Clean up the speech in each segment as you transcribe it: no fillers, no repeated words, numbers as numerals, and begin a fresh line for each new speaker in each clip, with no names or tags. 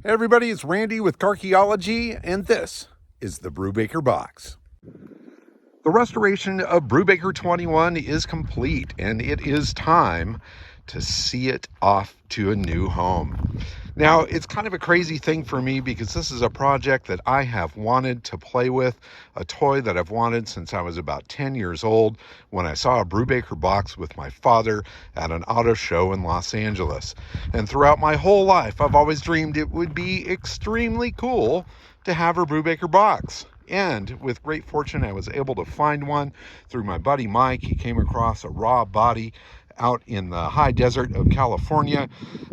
Hey everybody, it's Randy with Carchaeology, and this is the Brubaker Box. The restoration of Brubaker 21 is complete, and it is time to see it off to a new home. Now, it's kind of a crazy thing for me because this is a project that I have wanted to play with, a toy that I've wanted since I was about 10 years old when I saw a Brubaker box with my father at an auto show in Los Angeles. And throughout my whole life, I've always dreamed it would be extremely cool to have a Brubaker box. And with great fortune, I was able to find one through my buddy Mike. He came across a raw body out in the high desert of California.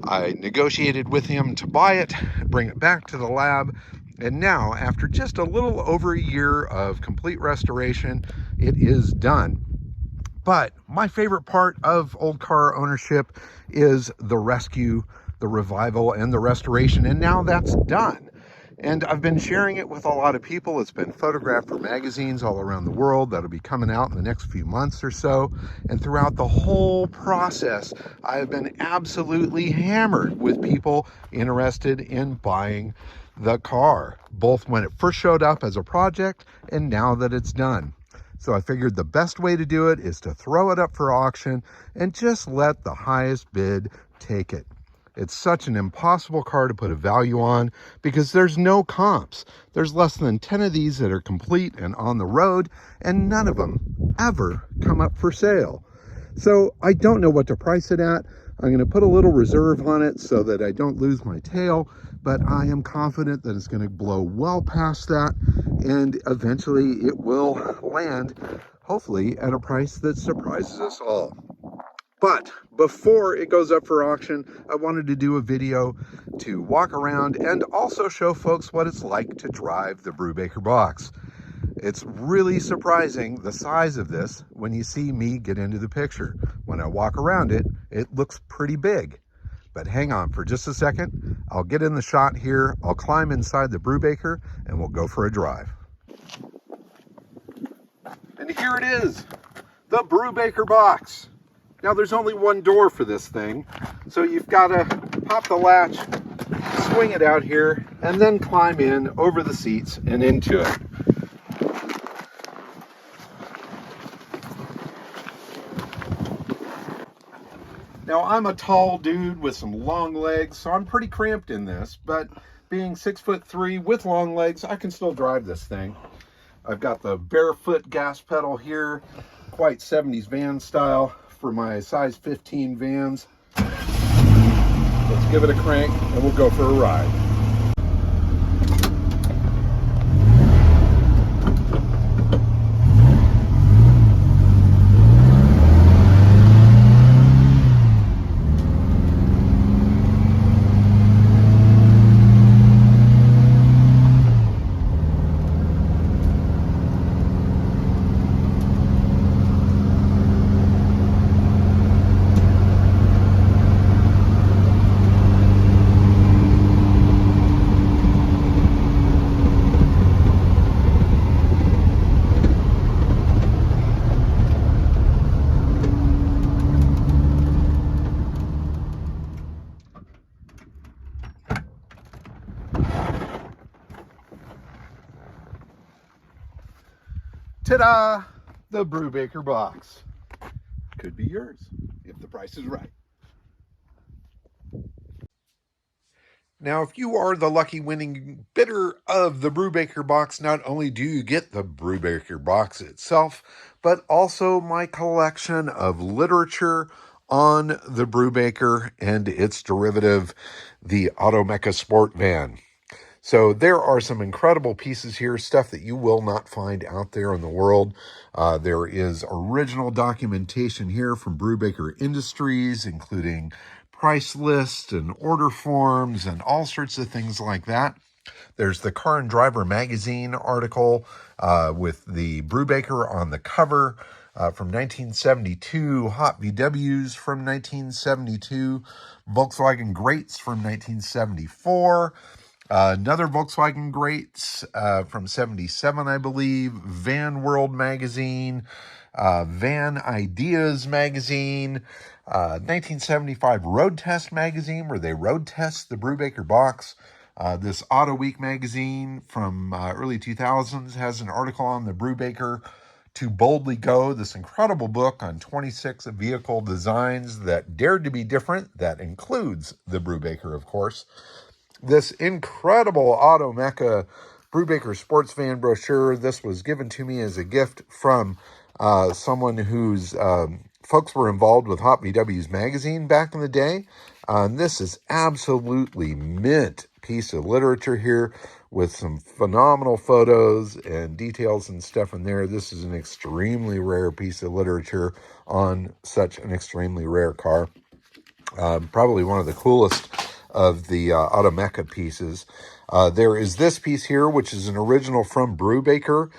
I negotiated with him to buy it, bring it back to the lab, and now, after just a little over a year of complete restoration, it is done. But my favorite part of old car ownership is the rescue, the revival, and the restoration, and now that's done. And I've been sharing it with a lot of people. It's been photographed for magazines all around the world that'll be coming out in the next few months or so. And throughout the whole process, I have been absolutely hammered with people interested in buying the car, both when it first showed up as a project and now that it's done. So I figured the best way to do it is to throw it up for auction and just let the highest bid take it. It's such an impossible car to put a value on because there's no comps. There's less than 10 of these that are complete and on the road, and none of them ever come up for sale. So I don't know what to price it at. I'm going to put a little reserve on it so that I don't lose my tail, but I am confident that it's going to blow well past that, and eventually it will land, hopefully, at a price that surprises us all. But before it goes up for auction, I wanted to do a video to walk around and also show folks what it's like to drive the Brubaker box. It's really surprising the size of this when you see me get into the picture. When I walk around it, it looks pretty big. But hang on for just a second. I'll get in the shot here. I'll climb inside the Brubaker and we'll go for a drive. And here it is, the Brubaker box. Now there's only one door for this thing, so you've got to pop the latch, swing it out here, and then climb in over the seats and into it. Now I'm a tall dude with some long legs, so I'm pretty cramped in this, but being 6'3" with long legs, I can still drive this thing. I've got the barefoot gas pedal here, quite 70s van style for my size 15 vans. Let's give it a crank and we'll go for a ride. Ta-da! The Brubaker box. Could be yours if the price is right. Now, if you are the lucky winning bidder of the Brubaker box, not only do you get the Brubaker box itself, but also my collection of literature on the Brubaker and its derivative, the Automecha Sport Van. So there are some incredible pieces here, stuff that you will not find out there in the world. There is original documentation here from Brubaker Industries, including price lists and order forms and all sorts of things like that. There's the Car and Driver magazine article with the Brubaker on the cover from 1972, Hot VWs from 1972, Volkswagen Greats from 1974, another Volkswagen Greats from 77, I believe, Van World magazine, Van Ideas magazine, 1975 Road Test magazine, where they road test the Brubaker box. This Auto Week magazine from early 2000s has an article on the Brubaker To Boldly Go, this incredible book on 26 vehicle designs that dared to be different. That includes the Brubaker, of course. This incredible Auto Mecha Brubaker sports van brochure. This was given to me as a gift from someone whose folks were involved with Hot VW's magazine back in the day. This is absolutely mint piece of literature here with some phenomenal photos and details and stuff in there. This is an extremely rare piece of literature on such an extremely rare car. Probably one of the coolest of the Auto Mecha pieces. There is this piece here, which is an original from Brubaker,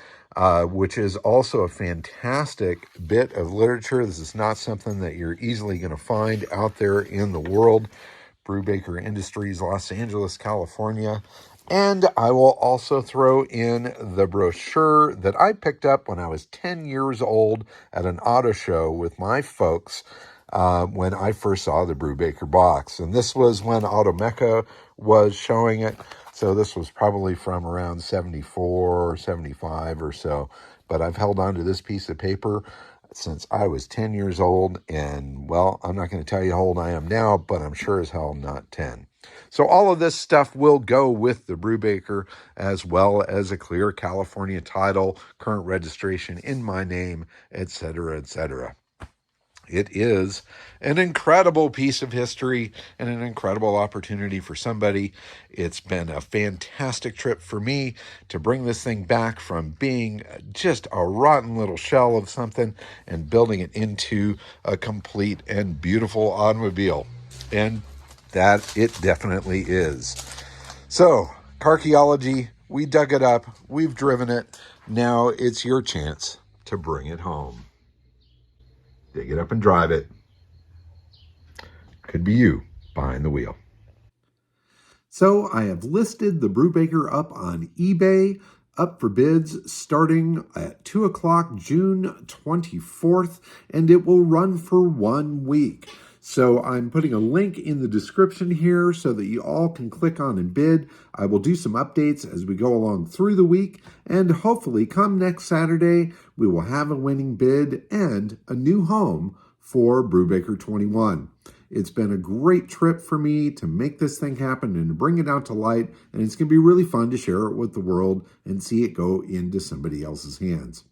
which is also a fantastic bit of literature. This is not something that you're easily going to find out there in the world. Brubaker Industries, Los Angeles, California. And I will also throw in the brochure that I picked up when I was 10 years old at an auto show with my folks when I first saw the Brubaker Box. And this was when Auto Mecha was showing it. So this was probably from around 74 or 75 or so. But I've held on to this piece of paper since I was 10 years old. And, well, I'm not going to tell you how old I am now, but I'm sure as hell not 10. So all of this stuff will go with the Brubaker, as well as a clear California title, current registration in my name, etc., etc. It is an incredible piece of history and an incredible opportunity for somebody. It's been a fantastic trip for me to bring this thing back from being just a rotten little shell of something and building it into a complete and beautiful automobile. And that it definitely is. So, Carchaeology, we dug it up, we've driven it. Now it's your chance to bring it home. Dig it up and drive it. Could be you behind the wheel. So I have listed the Brubaker up on eBay, up for bids starting at 2 o'clock June 24th, and it will run for 1 week. So I'm putting a link in the description here so that you all can click on and bid. I will do some updates as we go along through the week, and hopefully come next Saturday, we will have a winning bid and a new home for Brubaker 21. It's been a great trip for me to make this thing happen and to bring it out to light, and it's going to be really fun to share it with the world and see it go into somebody else's hands.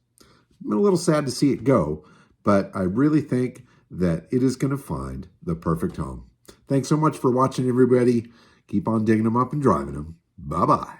I'm a little sad to see it go, but I really think that it is going to find the perfect home. Thanks so much for watching, everybody. Keep on digging them up and driving them. Bye-bye.